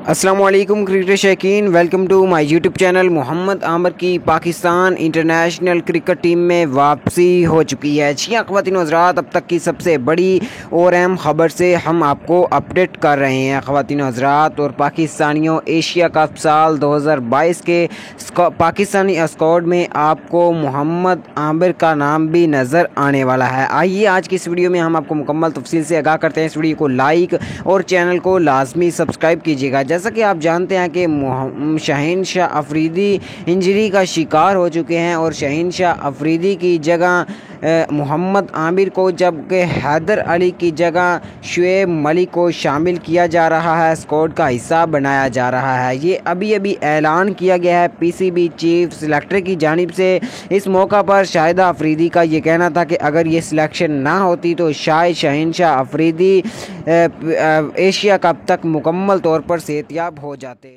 अस्सलाम वालेकुम क्रिकेट शौकीन, welcome to my YouTube channel. Mohammad Amir की पाकिस्तान इंटरनेशनल क्रिकेट टीम में वापसी हो चुकी है। जी हाँ ख़वातीन व हज़रात, अब तक की सबसे बड़ी और अहम खबर से हम आपको अपडेट कर रहे हैं ख़वातीन व हज़रात। और पाकिस्तानियों, एशिया कप साल 2022 के पाकिस्तानी स्क्वाड में आपको मोहम्मद आमिर का नाम भी नज़र आने वाला है। आइए आज की इस वीडियो में हम आपको मुकम्मल तफसील से आगाह करते हैं। इस वीडियो को लाइक और चैनल को लाजमी सब्सक्राइब कीजिएगा। जैसा कि आप जानते हैं कि शहीनशाह अफरीदी इंजरी का शिकार हो चुके हैं और शहीनशाह अफरीदी की जगह मोहम्मद आमिर को, जबकि हैदर अली की जगह शुएब मलिक को शामिल किया जा रहा है, स्क्वाड का हिस्सा बनाया जा रहा है। ये अभी ऐलान किया गया है पीसीबी चीफ सिलेक्टर की जानिब से। इस मौका पर शाहिदा अफरीदी का ये कहना था कि अगर ये सिलेक्शन ना होती तो शायद शहीनशाह अफरीदी एशिया कप तक मुकम्मल तौर पर सेहतियाब हो जाते।